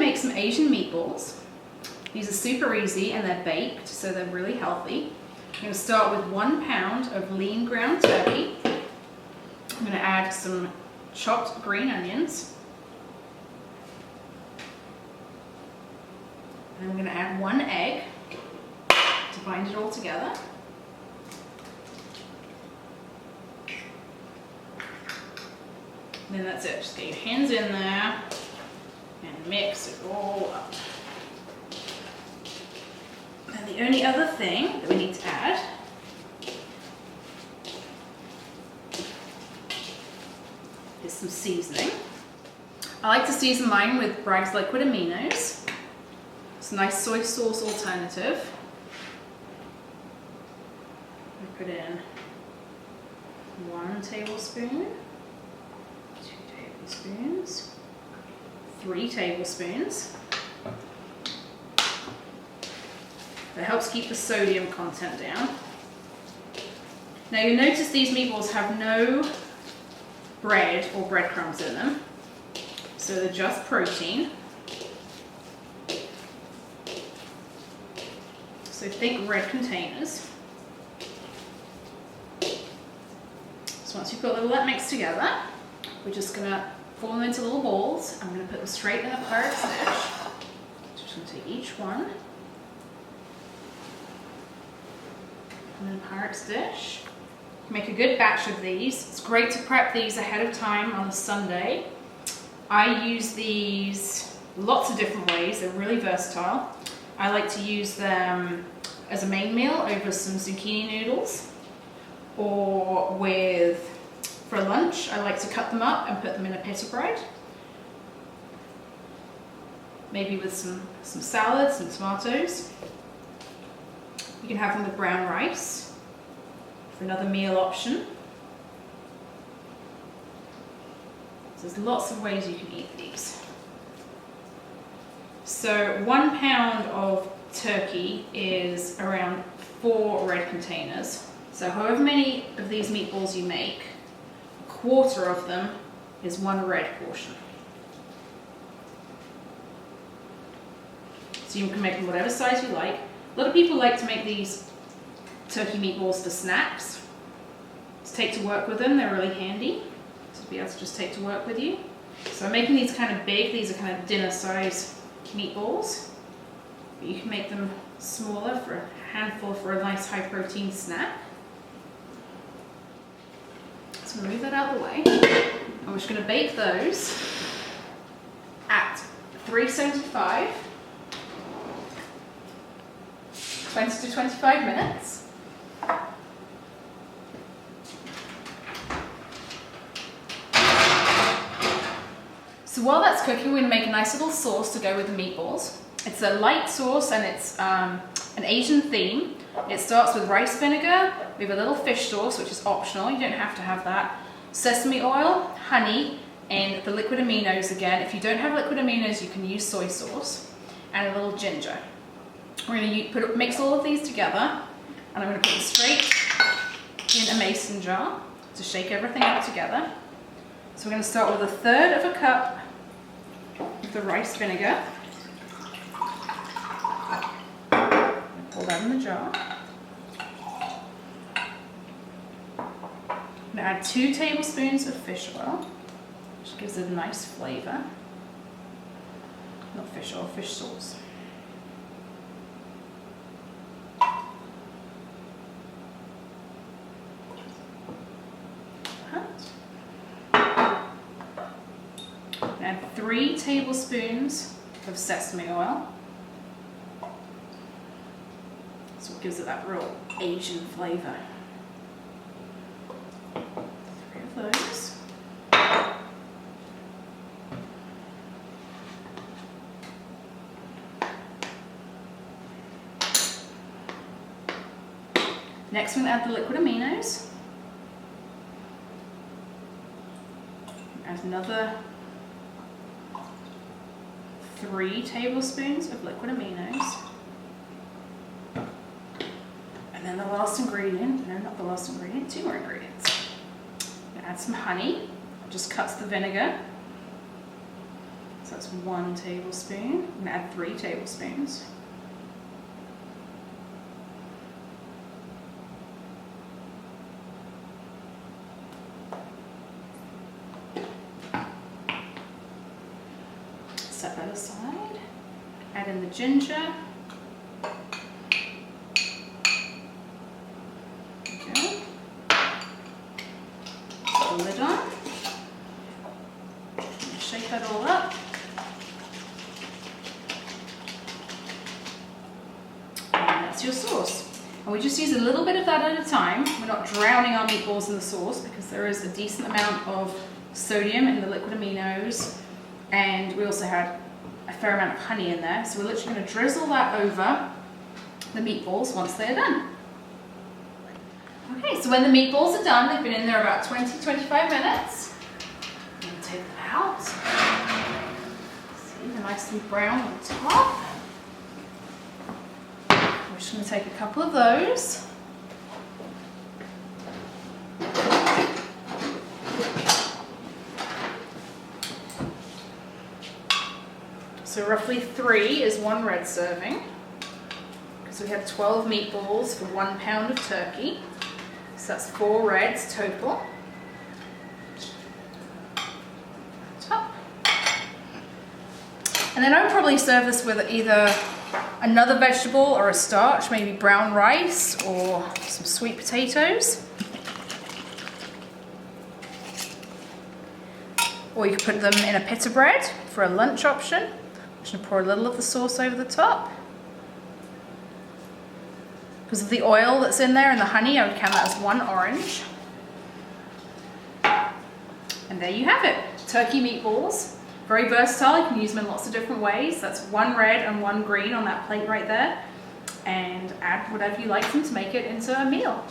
make some Asian meatballs. These are super easy and they're baked, so they're really healthy. I'm going to start with 1 pound of lean ground turkey. I'm going to add some chopped green onions. And I'm going to add 1 egg to bind it all together. And then that's it. Just get your hands in there and mix it all up. And the only other thing that we need to add is some seasoning. I like to season mine with Bragg's liquid aminos. It's a nice soy sauce alternative. I put in 1 tablespoon, 2 tablespoons, 3 tablespoons. That helps keep the sodium content down. Now you'll notice these meatballs have no bread or breadcrumbs in them, so they're just protein. So think red containers. So once you've got all that mixed together, we're just going to form them into little balls. I'm going to put them straight in a Pyrex dish. Just going to take each one. And then Pyrex dish. Make a good batch of these. It's great to prep these ahead of time on a Sunday. I use these lots of different ways. They're really versatile. I like to use them as a main meal over some zucchini noodles, or for lunch I like to cut them up and put them in a pita bread. Maybe with some salad, some tomatoes. You can have them with brown rice for another meal option. So there's lots of ways you can eat these. So 1 pound of turkey is around 4 red containers. So however many of these meatballs you make, 1/4 of them is 1 red portion. So you can make them whatever size you like. A lot of people like to make these turkey meatballs for snacks. To take to work with them, they're really handy to be able to just take to work with you. So I'm making these kind of big. These are kind of dinner size meatballs. But you can make them smaller for a handful for a nice high protein snack. So I'm going to move that out of the way. And we're just going to bake those at 375. 20 to 25 minutes. So while that's cooking, we're going to make a nice little sauce to go with the meatballs. It's a light sauce and it's an Asian theme. It starts with rice vinegar. We have a little fish sauce, which is optional. You don't have to have that. Sesame oil, honey, and the liquid aminos again. If you don't have liquid aminos, you can use soy sauce, and a little ginger. We're going to mix all of these together, and I'm going to put them straight in a mason jar to shake everything up together. So we're going to start with 1/3 of a cup of the rice vinegar. Pour that in the jar. I'm going to add 2 tablespoons of fish oil, which gives it a nice flavor. Not fish oil, fish sauce. Add 3 tablespoons of sesame oil. So it gives it that real Asian flavor. 3 of those. Next, we're going to add the liquid aminos. Add another 3 tablespoons of liquid aminos. And then the last ingredient, no, not the last ingredient, 2 more ingredients. I'm going to add some honey. It just cuts the vinegar. So that's 1 tablespoon. I'm gonna add 3 tablespoons. Set that aside. Add in the ginger. There we go. Put the lid on. Shake that all up. And that's your sauce. And we just use a little bit of that at a time. We're not drowning our meatballs in the sauce because there is a decent amount of sodium in the liquid aminos. And we also had a fair amount of honey in there. So we're literally going to drizzle that over the meatballs once they're done. Okay, so when the meatballs are done, they've been in there about 20-25 minutes. I'm going to take them out. See, they're nice and brown on the top. We're just going to take a couple of those. So roughly 3 is 1 red serving, because we had 12 meatballs for 1 pound of turkey. So that's 4 reds total. Top. And then I would probably serve this with either another vegetable or a starch, maybe brown rice or some sweet potatoes. Or you could put them in a pita bread for a lunch option. I'm just going to pour a little of the sauce over the top. Because of the oil that's in there and the honey, I would count that as 1 orange. And there you have it, turkey meatballs. Very versatile, you can use them in lots of different ways. That's 1 red and 1 green on that plate right there. And add whatever you like them to make it into a meal.